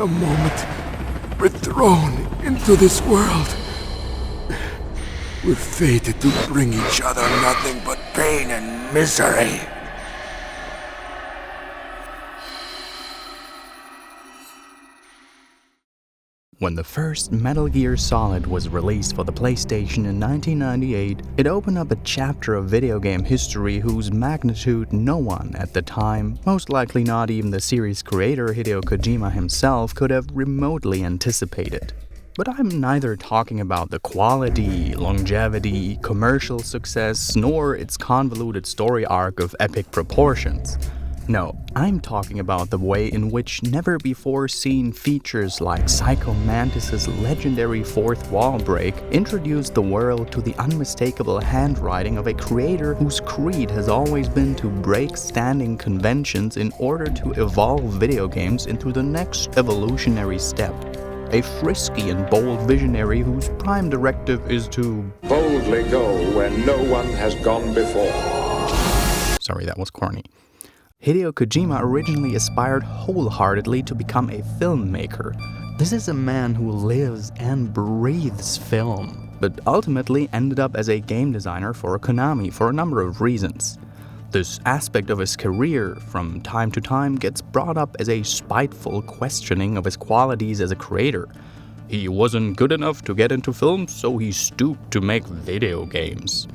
a moment, we're thrown into this world. We're fated to bring each other nothing but pain and misery. When the first Metal Gear Solid was released for the PlayStation in 1998, it opened up a chapter of video game history whose magnitude no one at the time, most likely not even the series creator Hideo Kojima himself, could have remotely anticipated. But I'm neither talking about the quality, longevity, commercial success, nor its convoluted story arc of epic proportions. No, I'm talking about the way in which never-before-seen features like Psycho Mantis' legendary fourth wall break introduced the world to the unmistakable handwriting of a creator whose creed has always been to break standing conventions in order to evolve video games into the next evolutionary step. A frisky and bold visionary whose prime directive is to boldly go where no one has gone before. Sorry, that was corny. Hideo Kojima originally aspired wholeheartedly to become a filmmaker. This is a man who lives and breathes film, but ultimately ended up as a game designer for Konami for a number of reasons. This aspect of his career, from time to time, gets brought up as a spiteful questioning of his qualities as a creator. He wasn't good enough to get into film, so he stooped to make video games.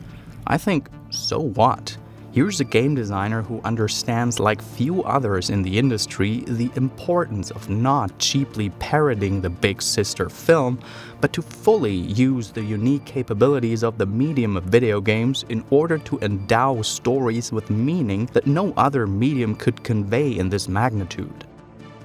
I think, so what? Here's a game designer who understands like few others in the industry the importance of not cheaply parodying the big sister film, but to fully use the unique capabilities of the medium of video games in order to endow stories with meaning that no other medium could convey in this magnitude.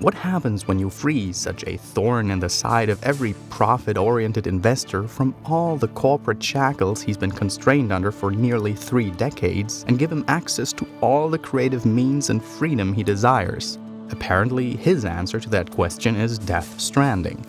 What happens when you free such a thorn in the side of every profit-oriented investor from all the corporate shackles he's been constrained under for nearly 3 decades and give him access to all the creative means and freedom he desires? Apparently, his answer to that question is Death Stranding.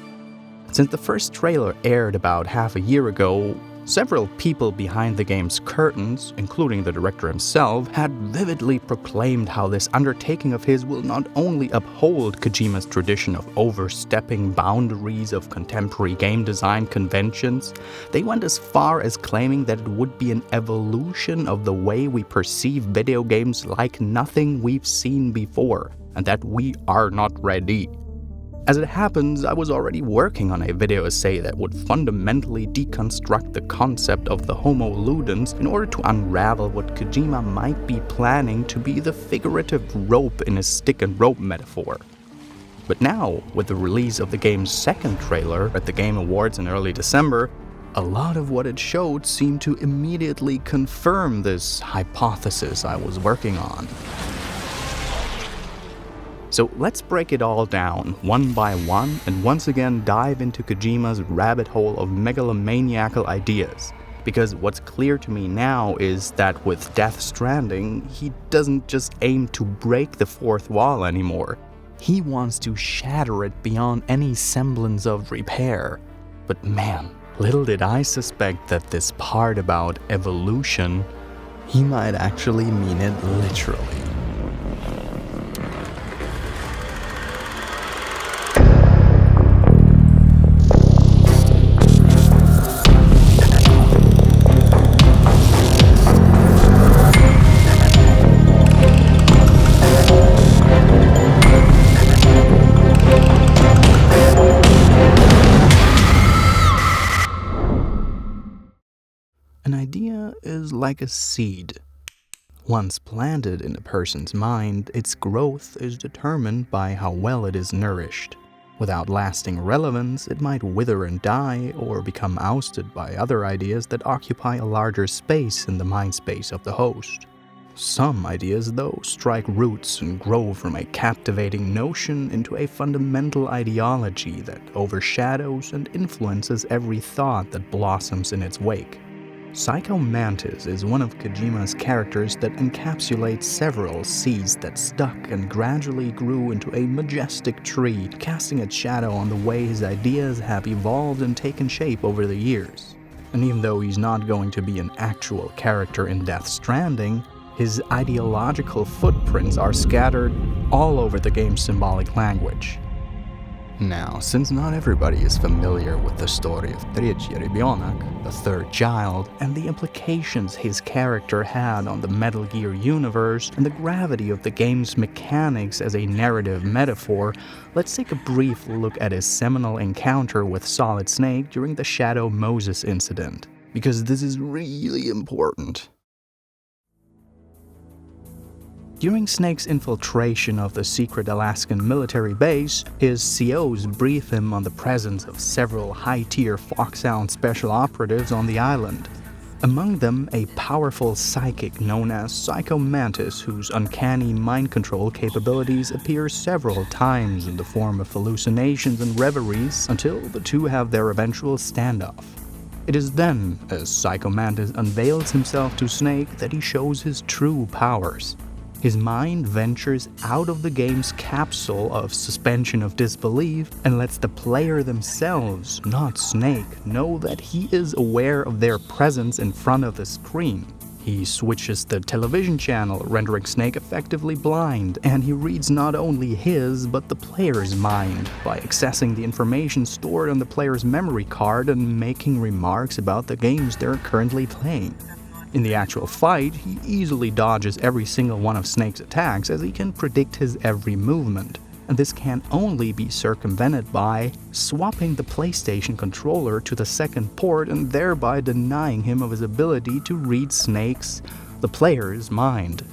Since the first trailer aired about half a year ago, several people behind the game's curtains, including the director himself, had vividly proclaimed how this undertaking of his will not only uphold Kojima's tradition of overstepping boundaries of contemporary game design conventions, they went as far as claiming that it would be an evolution of the way we perceive video games like nothing we've seen before, and that we are not ready. As it happens, I was already working on a video essay that would fundamentally deconstruct the concept of the Homo Ludens in order to unravel what Kojima might be planning to be the figurative rope in his stick and rope metaphor. But now, with the release of the game's second trailer at the Game Awards in early December, a lot of what it showed seemed to immediately confirm this hypothesis I was working on. So let's break it all down, one by one, and once again dive into Kojima's rabbit hole of megalomaniacal ideas. Because what's clear to me now is that with Death Stranding, he doesn't just aim to break the fourth wall anymore. He wants to shatter it beyond any semblance of repair. But man, little did I suspect that this part about evolution, he might actually mean it literally. An idea is like a seed. Once planted in a person's mind, its growth is determined by how well it is nourished. Without lasting relevance, it might wither and die, or become ousted by other ideas that occupy a larger space in the mind space of the host. Some ideas, though, strike roots and grow from a captivating notion into a fundamental ideology that overshadows and influences every thought that blossoms in its wake. Psycho Mantis is one of Kojima's characters that encapsulates several seeds that stuck and gradually grew into a majestic tree, casting its shadow on the way his ideas have evolved and taken shape over the years. And even though he's not going to be an actual character in Death Stranding, his ideological footprints are scattered all over the game's symbolic language. Now, since not everybody is familiar with the story of Tredje Rybionak, the third child, and the implications his character had on the Metal Gear universe and the gravity of the game's mechanics as a narrative metaphor, let's take a brief look at his seminal encounter with Solid Snake during the Shadow Moses incident, because this is really important. During Snake's infiltration of the secret Alaskan military base, his COs brief him on the presence of several high-tier Foxhound special operatives on the island. Among them, a powerful psychic known as Psycho Mantis, whose uncanny mind control capabilities appear several times in the form of hallucinations and reveries until the two have their eventual standoff. It is then, as Psycho Mantis unveils himself to Snake, that he shows his true powers. His mind ventures out of the game's capsule of suspension of disbelief and lets the player themselves, not Snake, know that he is aware of their presence in front of the screen. He switches the television channel, rendering Snake effectively blind, and he reads not only his but the player's mind by accessing the information stored on the player's memory card and making remarks about the games they're currently playing. In the actual fight, he easily dodges every single one of Snake's attacks as he can predict his every movement, and this can only be circumvented by swapping the PlayStation controller to the second port and thereby denying him of his ability to read Snake's, the player's, mind.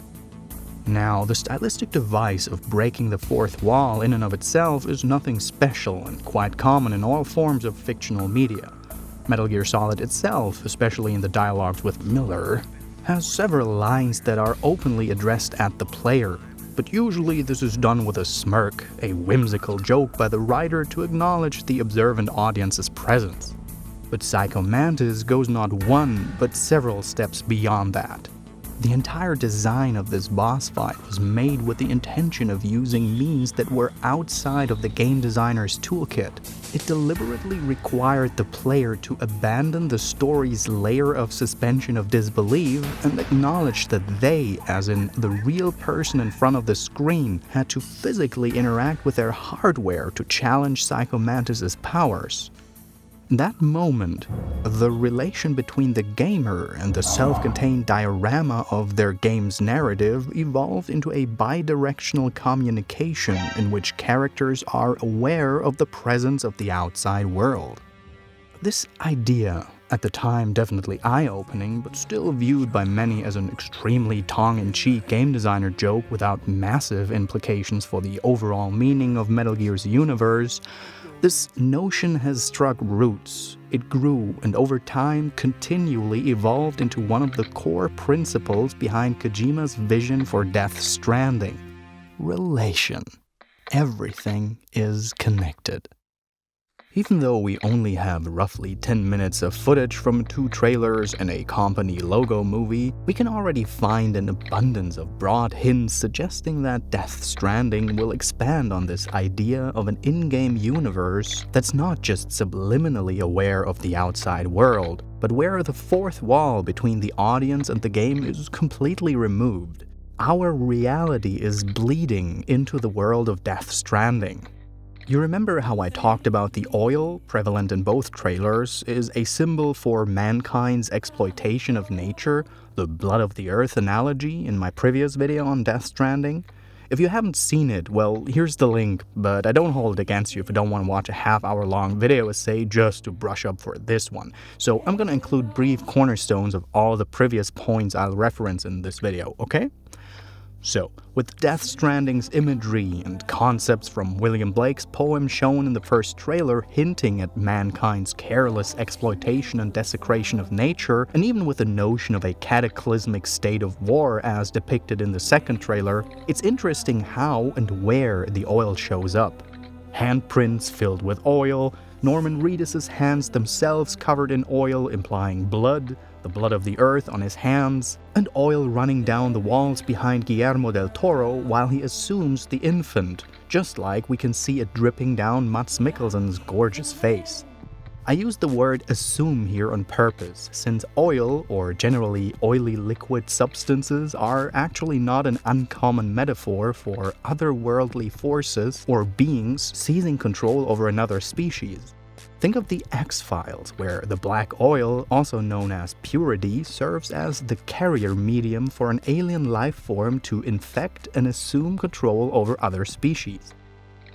Now, the stylistic device of breaking the fourth wall in and of itself is nothing special and quite common in all forms of fictional media. Metal Gear Solid itself, especially in the dialogues with Miller, has several lines that are openly addressed at the player, but usually this is done with a smirk, a whimsical joke by the writer to acknowledge the observant audience's presence. But Psycho Mantis goes not one, but several steps beyond that. The entire design of this boss fight was made with the intention of using means that were outside of the game designer's toolkit. It deliberately required the player to abandon the story's layer of suspension of disbelief and acknowledge that they, as in the real person in front of the screen, had to physically interact with their hardware to challenge Psycho Mantis' powers. In that moment, the relation between the gamer and the self-contained diorama of their game's narrative evolved into a bidirectional communication in which characters are aware of the presence of the outside world. This idea, at the time definitely eye-opening, but still viewed by many as an extremely tongue-in-cheek game designer joke without massive implications for the overall meaning of Metal Gear's universe, this notion has struck roots. It grew and over time continually evolved into one of the core principles behind Kojima's vision for Death Stranding. Relation. Everything is connected. Even though we only have roughly 10 minutes of footage from 2 trailers and a company logo movie, we can already find an abundance of broad hints suggesting that Death Stranding will expand on this idea of an in-game universe that's not just subliminally aware of the outside world, but where the fourth wall between the audience and the game is completely removed. Our reality is bleeding into the world of Death Stranding. You remember how I talked about the oil, prevalent in both trailers, is a symbol for mankind's exploitation of nature, the blood of the earth analogy in my previous video on Death Stranding? If you haven't seen it, well, here's the link, but I don't hold it against you if you don't want to watch a half-hour-long video essay just to brush up for this one. So I'm gonna include brief cornerstones of all the previous points I'll reference in this video, okay? So, with Death Stranding's imagery and concepts from William Blake's poem shown in the first trailer hinting at mankind's careless exploitation and desecration of nature, and even with the notion of a cataclysmic state of war as depicted in the second trailer, it's interesting how and where the oil shows up. Handprints filled with oil, Norman Reedus' hands themselves covered in oil implying blood, the blood of the earth on his hands, and oil running down the walls behind Guillermo del Toro while he assumes the infant, just like we can see it dripping down Mikkelsen's gorgeous face. I use the word assume here on purpose, since oil, or generally oily liquid substances, are actually not an uncommon metaphor for otherworldly forces or beings seizing control over another species. Think of the X-Files, where the black oil, also known as purity, serves as the carrier medium for an alien life form to infect and assume control over other species.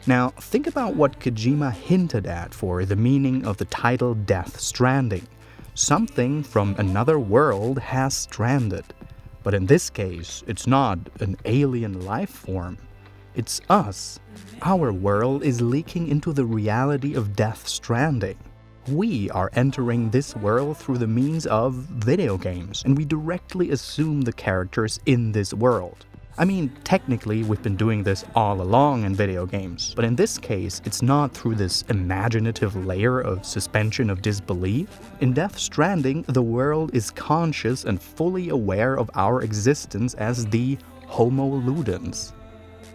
Now, think about what Kojima hinted at for the meaning of the title Death Stranding. Something from another world has stranded. But in this case, it's not an alien life form. It's us. Our world is leaking into the reality of Death Stranding. We are entering this world through the means of video games, and we directly assume the characters in this world. I mean, technically, we've been doing this all along in video games, but in this case, it's not through this imaginative layer of suspension of disbelief. In Death Stranding, the world is conscious and fully aware of our existence as the Homo Ludens.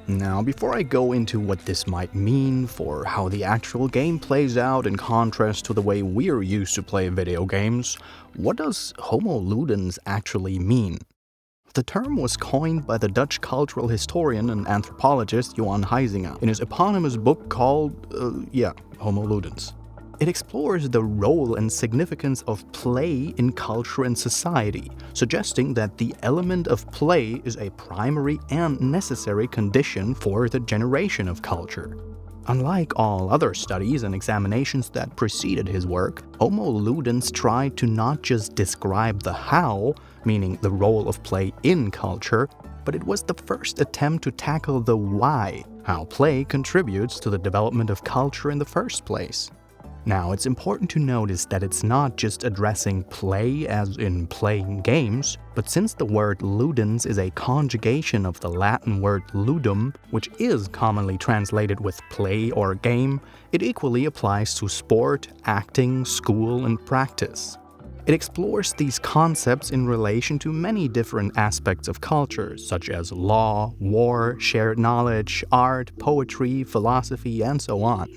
Now, before I go into what this might mean for how the actual game plays out in contrast to the way we're used to play video games, what does Homo Ludens actually mean? The term was coined by the Dutch cultural historian and anthropologist Johan Huizinga in his eponymous book called, Homo Ludens. It explores the role and significance of play in culture and society, suggesting that the element of play is a primary and necessary condition for the generation of culture. Unlike all other studies and examinations that preceded his work, Homo Ludens tried to not just describe the how, meaning the role of play in culture, but it was the first attempt to tackle the why, how play contributes to the development of culture in the first place. Now, it's important to notice that it's not just addressing play as in playing games, but since the word ludens is a conjugation of the Latin word ludum, which is commonly translated with play or game, it equally applies to sport, acting, school, and practice. It explores these concepts in relation to many different aspects of culture, such as law, war, shared knowledge, art, poetry, philosophy, and so on.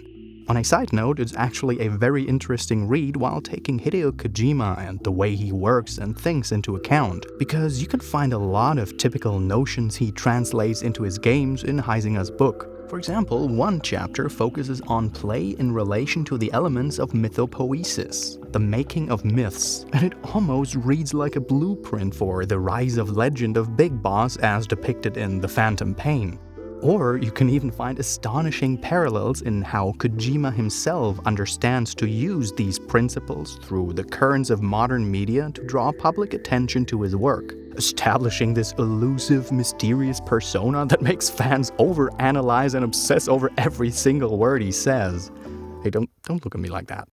On a side note, it's actually a very interesting read while taking Hideo Kojima and the way he works and thinks into account, because you can find a lot of typical notions he translates into his games in Huizinga's book. For example, one chapter focuses on play in relation to the elements of mythopoesis, the making of myths, and it almost reads like a blueprint for the rise of legend of Big Boss as depicted in The Phantom Pain. Or you can even find astonishing parallels in how Kojima himself understands to use these principles through the currents of modern media to draw public attention to his work, establishing this elusive, mysterious persona that makes fans overanalyze and obsess over every single word he says. Hey, don't look at me like that.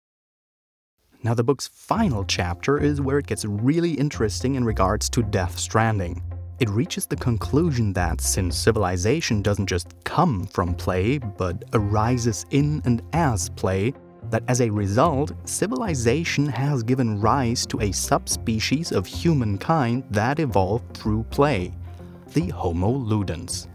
Now, the book's final chapter is where it gets really interesting in regards to Death Stranding. It reaches the conclusion that since civilization doesn't just come from play, but arises in and as play, that as a result, civilization has given rise to a subspecies of humankind that evolved through play, the Homo Ludens.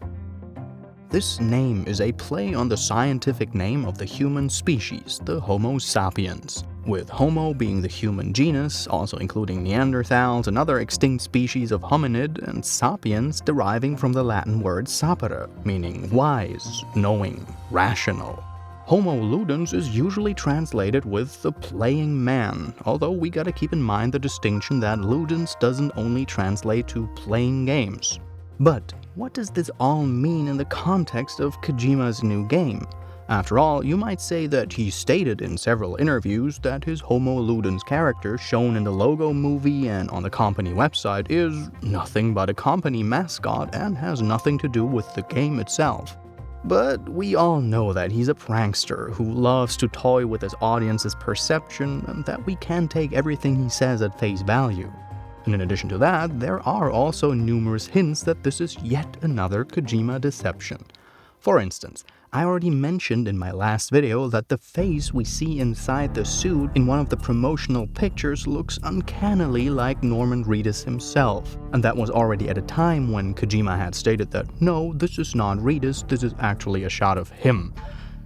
This name is a play on the scientific name of the human species, the Homo sapiens, with Homo being the human genus, also including Neanderthals and other extinct species of hominid, and sapiens deriving from the Latin word sapere, meaning wise, knowing, rational. Homo Ludens is usually translated with the playing man, although we gotta keep in mind the distinction that Ludens doesn't only translate to playing games. But what does this all mean in the context of Kojima's new game? After all, you might say that he stated in several interviews that his Homo Ludens character shown in the logo movie and on the company website is nothing but a company mascot and has nothing to do with the game itself. But we all know that he's a prankster who loves to toy with his audience's perception and that we can't take everything he says at face value. And in addition to that, there are also numerous hints that this is yet another Kojima deception. For instance, I already mentioned in my last video that the face we see inside the suit in one of the promotional pictures looks uncannily like Norman Reedus himself, and that was already at a time when Kojima had stated that no, this is not Reedus, this is actually a shot of him.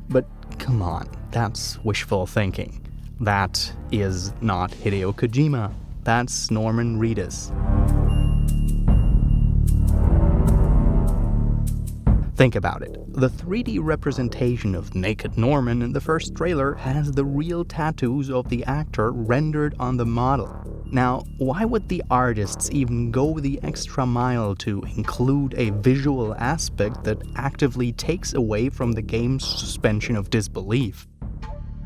But come on, that's wishful thinking. That is not Hideo Kojima. That's Norman Reedus. Think about it. The 3D representation of naked Norman in the first trailer has the real tattoos of the actor rendered on the model. Now, why would the artists even go the extra mile to include a visual aspect that actively takes away from the game's suspension of disbelief?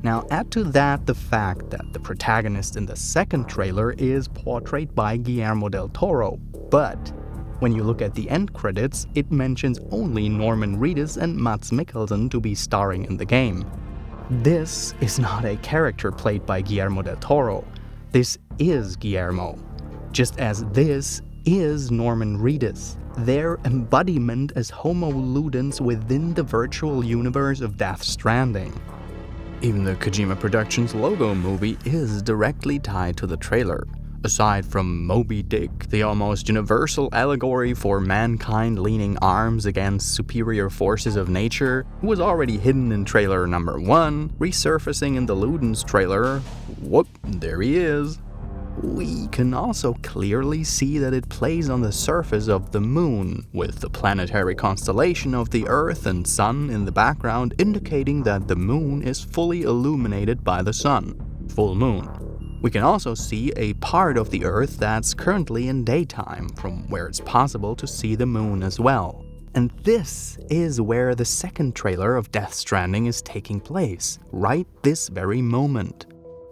Now, add to that the fact that the protagonist in the second trailer is portrayed by Guillermo del Toro, but when you look at the end credits, it mentions only Norman Reedus and Mikkelsen to be starring in the game. This is not a character played by Guillermo del Toro. This is Guillermo, just as this is Norman Reedus, their embodiment as Homo Ludens within the virtual universe of Death Stranding. Even the Kojima Productions logo movie is directly tied to the trailer. Aside from Moby Dick, the almost universal allegory for mankind leaning arms against superior forces of nature, was already hidden in trailer number 1, resurfacing in the Ludens trailer. Whoop, there he is. We can also clearly see that it plays on the surface of the moon, with the planetary constellation of the Earth and Sun in the background indicating that the moon is fully illuminated by the sun. Full moon. We can also see a part of the Earth that's currently in daytime, from where it's possible to see the moon as well. And this is where the second trailer of Death Stranding is taking place, right this very moment.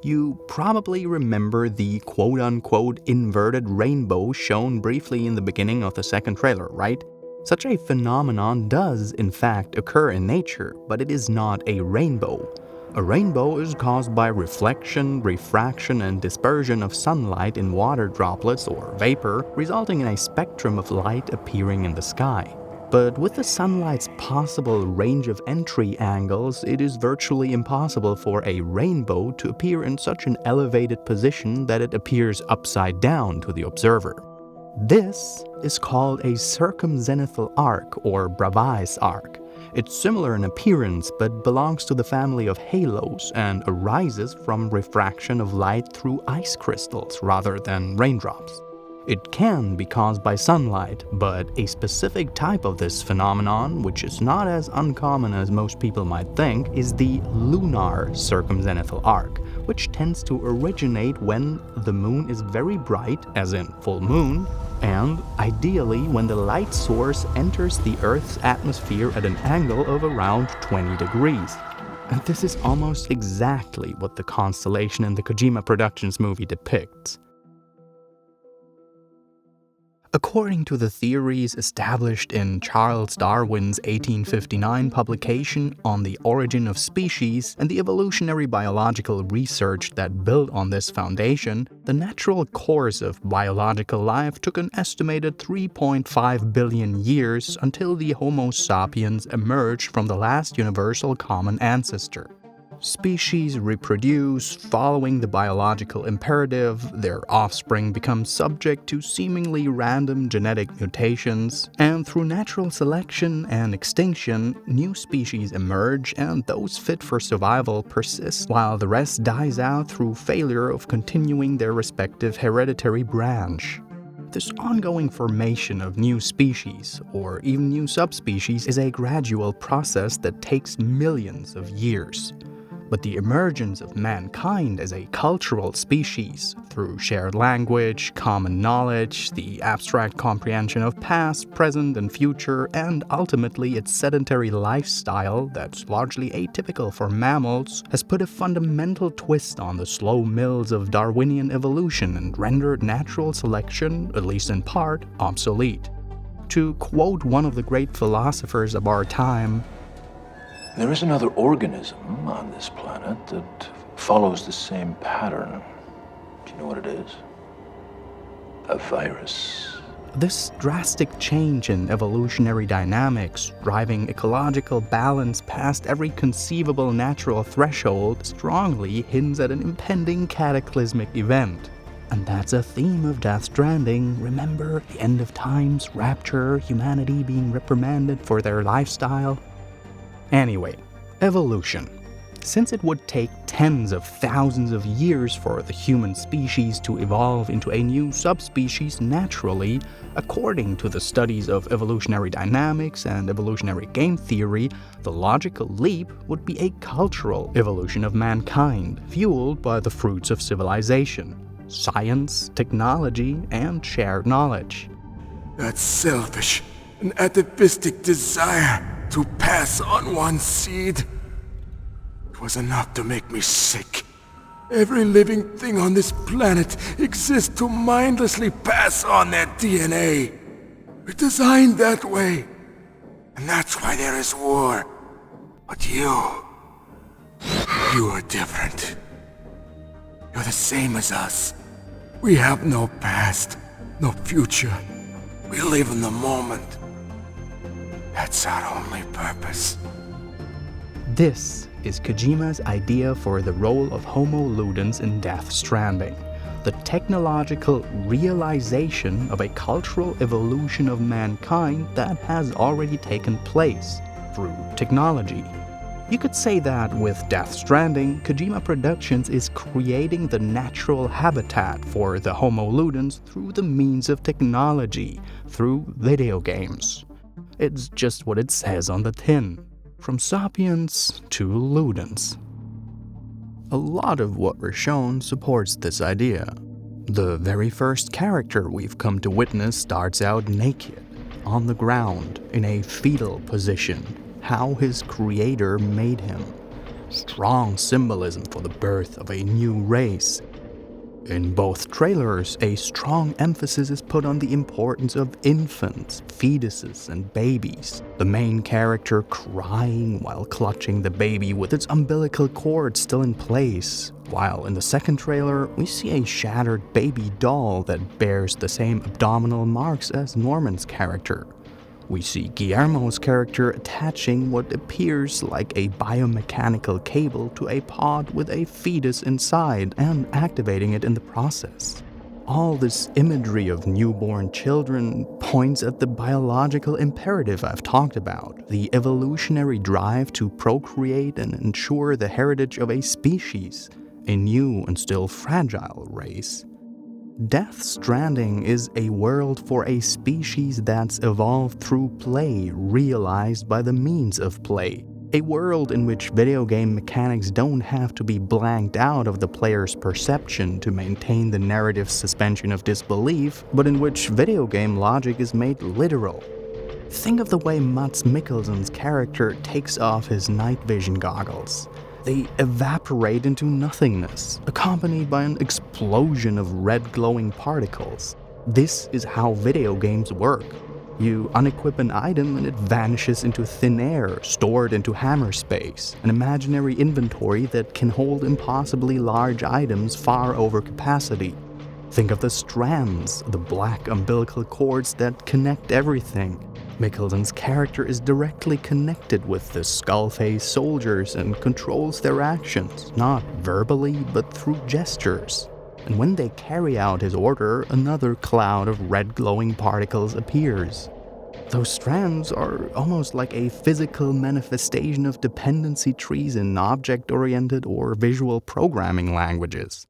You probably remember the quote-unquote inverted rainbow shown briefly in the beginning of the second trailer, right? Such a phenomenon does in fact occur in nature, but it is not a rainbow. A rainbow is caused by reflection, refraction, and dispersion of sunlight in water droplets or vapor, resulting in a spectrum of light appearing in the sky. But with the sunlight's possible range of entry angles, it is virtually impossible for a rainbow to appear in such an elevated position that it appears upside down to the observer. This is called a circumzenithal arc or Bravais arc. It's similar in appearance but belongs to the family of halos and arises from refraction of light through ice crystals rather than raindrops. It can be caused by sunlight, but a specific type of this phenomenon, which is not as uncommon as most people might think, is the lunar circumzenithal arc, which tends to originate when the moon is very bright, as in full moon, and ideally when the light source enters the Earth's atmosphere at an angle of around 20 degrees. And this is almost exactly what the constellation in the Kojima Productions movie depicts. According to the theories established in Charles Darwin's 1859 publication On the Origin of Species and the evolutionary biological research that built on this foundation, the natural course of biological life took an estimated 3.5 billion years until the Homo sapiens emerged from the last universal common ancestor. Species reproduce, following the biological imperative, their offspring become subject to seemingly random genetic mutations, and through natural selection and extinction, new species emerge and those fit for survival persist, while the rest dies out through failure of continuing their respective hereditary branch. This ongoing formation of new species, or even new subspecies, is a gradual process that takes millions of years. But the emergence of mankind as a cultural species, through shared language, common knowledge, the abstract comprehension of past, present, and future, and ultimately its sedentary lifestyle that's largely atypical for mammals, has put a fundamental twist on the slow mills of Darwinian evolution and rendered natural selection, at least in part, obsolete. To quote one of the great philosophers of our time, "There is another organism on this planet that follows the same pattern. Do you know what it is? A virus." This drastic change in evolutionary dynamics, driving ecological balance past every conceivable natural threshold, strongly hints at an impending cataclysmic event. And that's a theme of Death Stranding. Remember, the end of times, rapture, humanity being reprimanded for their lifestyle? Anyway, evolution. Since it would take tens of thousands of years for the human species to evolve into a new subspecies naturally, according to the studies of evolutionary dynamics and evolutionary game theory, the logical leap would be a cultural evolution of mankind, fueled by the fruits of civilization, science, technology, and shared knowledge. That selfish and atavistic desire to pass on one's seed was enough to make me sick. Every living thing on this planet exists to mindlessly pass on their DNA. We're designed that way, and that's why there is war. But you are different. You're the same as us. We have no past, no future. We live in the moment. That's our only purpose. This is Kojima's idea for the role of Homo Ludens in Death Stranding, the technological realization of a cultural evolution of mankind that has already taken place through technology. You could say that with Death Stranding, Kojima Productions is creating the natural habitat for the Homo Ludens through the means of technology, through video games. It's just what it says on the tin. From sapiens to Ludens. A lot of what we're shown supports this idea. The very first character we've come to witness starts out naked, on the ground, in a fetal position, how his creator made him. Strong symbolism for the birth of a new race. In both trailers, a strong emphasis is put on the importance of infants, fetuses, and babies. The main character crying while clutching the baby with its umbilical cord still in place, while in the second trailer, we see a shattered baby doll that bears the same abdominal marks as Norman's character. We see Guillermo's character attaching what appears like a biomechanical cable to a pod with a fetus inside and activating it in the process. All this imagery of newborn children points at the biological imperative I've talked about, the evolutionary drive to procreate and ensure the heritage of a species, a new and still fragile race. Death Stranding is a world for a species that's evolved through play, realized by the means of play. A world in which video game mechanics don't have to be blanked out of the player's perception to maintain the narrative suspension of disbelief, but in which video game logic is made literal. Think of the way Mikkelsen's character takes off his night vision goggles. They evaporate into nothingness, accompanied by an explosion of red glowing particles. This is how video games work. You unequip an item and it vanishes into thin air, stored into hammer space, an imaginary inventory that can hold impossibly large items far over capacity. Think of the strands, the black umbilical cords that connect everything. Mikkelsen's character is directly connected with the skull-faced soldiers and controls their actions, not verbally, but through gestures. And when they carry out his order, another cloud of red glowing particles appears. Those strands are almost like a physical manifestation of dependency trees in object-oriented or visual programming languages.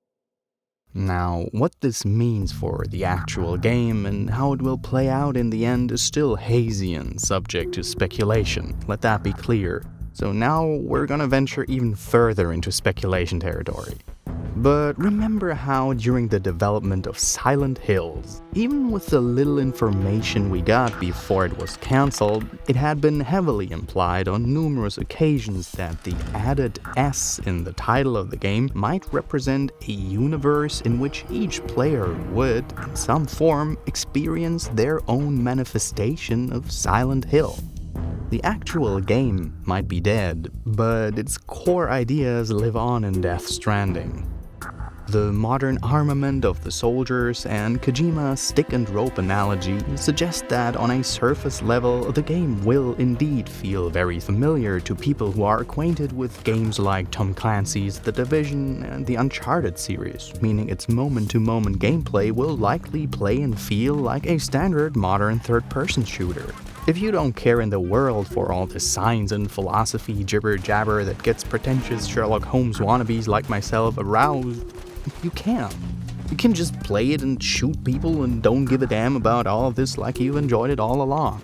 Now, what this means for the actual game and how it will play out in the end is still hazy and subject to speculation, let that be clear. So now we're gonna venture even further into speculation territory. But remember how during the development of Silent Hills, even with the little information we got before it was cancelled, it had been heavily implied on numerous occasions that the added S in the title of the game might represent a universe in which each player would, in some form, experience their own manifestation of Silent Hill. The actual game might be dead, but its core ideas live on in Death Stranding. The modern armament of the soldiers and Kojima's stick and rope analogy suggest that on a surface level, the game will indeed feel very familiar to people who are acquainted with games like Tom Clancy's The Division and the Uncharted series, meaning its moment-to-moment gameplay will likely play and feel like a standard modern third-person shooter. If you don't care in the world for all the science and philosophy jibber-jabber that gets pretentious Sherlock Holmes wannabes like myself aroused, you can. You can just play it and shoot people and don't give a damn about all of this like you've enjoyed it all along.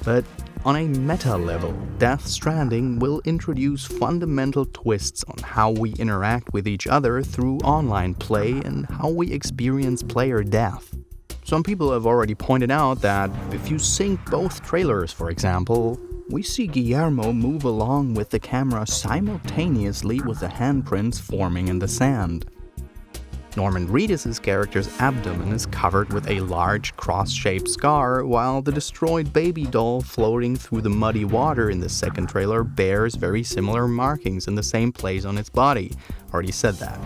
But on a meta level, Death Stranding will introduce fundamental twists on how we interact with each other through online play and how we experience player death. Some people have already pointed out that if you sync both trailers, for example, we see Guillermo move along with the camera simultaneously with the handprints forming in the sand. Norman Reedus' character's abdomen is covered with a large cross-shaped scar, while the destroyed baby doll floating through the muddy water in the second trailer bears very similar markings in the same place on its body. Already said that.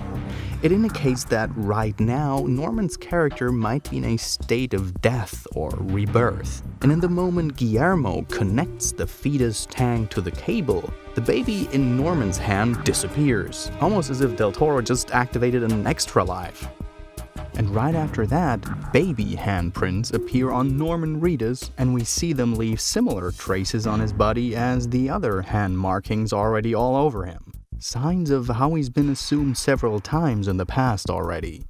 It indicates that right now, Norman's character might be in a state of death or rebirth. And in the moment Guillermo connects the fetus tank to the cable, the baby in Norman's hand disappears, almost as if Del Toro just activated an extra life. And right after that, baby handprints appear on Norman Reedus, and we see them leave similar traces on his body as the other hand markings already all over him. Signs of how he's been assumed several times in the past already.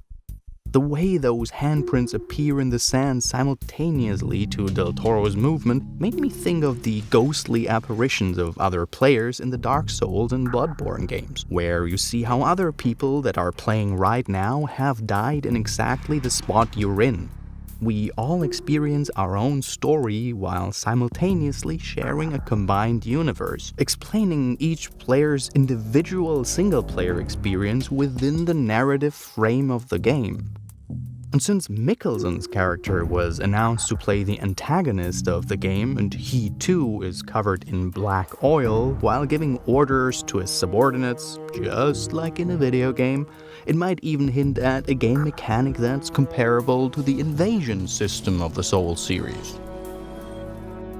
The way those handprints appear in the sand simultaneously to Del Toro's movement made me think of the ghostly apparitions of other players in the Dark Souls and Bloodborne games, where you see how other people that are playing right now have died in exactly the spot you're in. We all experience our own story while simultaneously sharing a combined universe, explaining each player's individual single-player experience within the narrative frame of the game. And since Mikkelsen's character was announced to play the antagonist of the game, and he too is covered in black oil while giving orders to his subordinates, just like in a video game, it might even hint at a game mechanic that's comparable to the invasion system of the Souls series.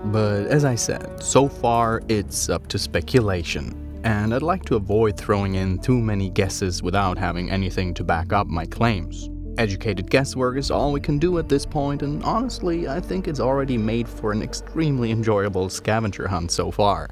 But as I said, so far it's up to speculation, and I'd like to avoid throwing in too many guesses without having anything to back up my claims. Educated guesswork is all we can do at this point, and honestly, I think it's already made for an extremely enjoyable scavenger hunt so far.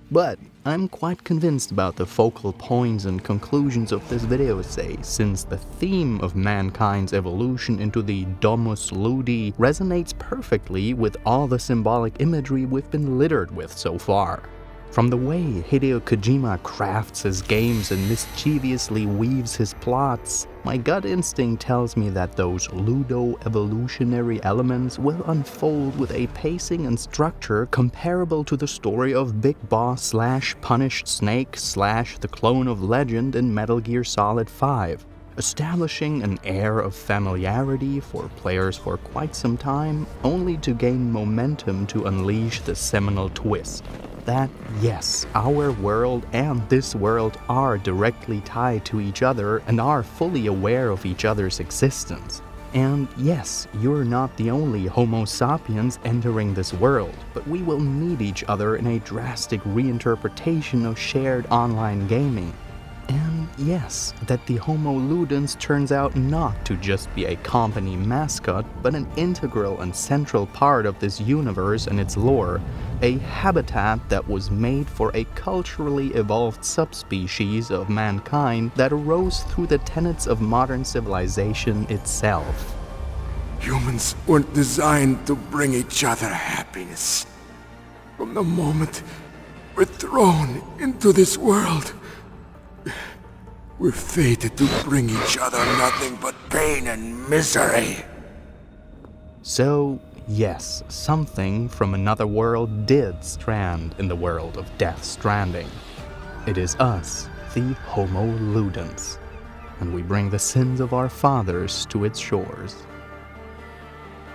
But I'm quite convinced about the focal points and conclusions of this video essay, since the theme of mankind's evolution into the Domus Ludi resonates perfectly with all the symbolic imagery we've been littered with so far. From the way Hideo Kojima crafts his games and mischievously weaves his plots, my gut instinct tells me that those ludo-evolutionary elements will unfold with a pacing and structure comparable to the story of Big Boss / Punished Snake / the clone of Legend in Metal Gear Solid 5, establishing an air of familiarity for players for quite some time, only to gain momentum to unleash the seminal twist. That, yes, our world and this world are directly tied to each other and are fully aware of each other's existence. And yes, you're not the only Homo sapiens entering this world, but we will meet each other in a drastic reinterpretation of shared online gaming. And yes, that the Homo Ludens turns out not to just be a company mascot, but an integral and central part of this universe and its lore, a habitat that was made for a culturally evolved subspecies of mankind that arose through the tenets of modern civilization itself. Humans weren't designed to bring each other happiness. From the moment we're thrown into this world, we're fated to bring each other nothing but pain and misery. So, yes, something from another world did strand in the world of Death Stranding. It is us, the Homo Ludens, and we bring the sins of our fathers to its shores.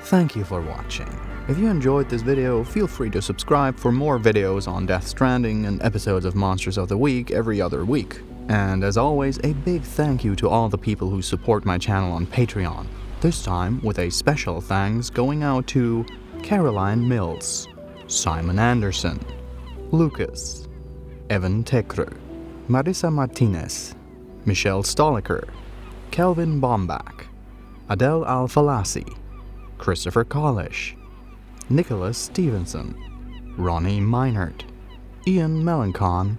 Thank you for watching. If you enjoyed this video, feel free to subscribe for more videos on Death Stranding and episodes of Monsters of the Week every other week. And as always, a big thank you to all the people who support my channel on Patreon. This time with a special thanks going out to Caroline Mills, Simon Anderson, Lucas, Evan Tekru, Marisa Martinez, Michelle Stoliker, Kelvin Bombach, Adele Al-Falasi, Christopher Kalish, Nicholas Stevenson, Ronnie Meinert, Ian Melancon,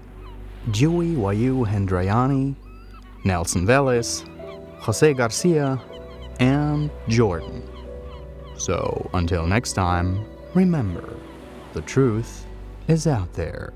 Joey Wayu Hendrayani, Nelson Velez, Jose Garcia, and Jordan. So until next time, remember, the truth is out there.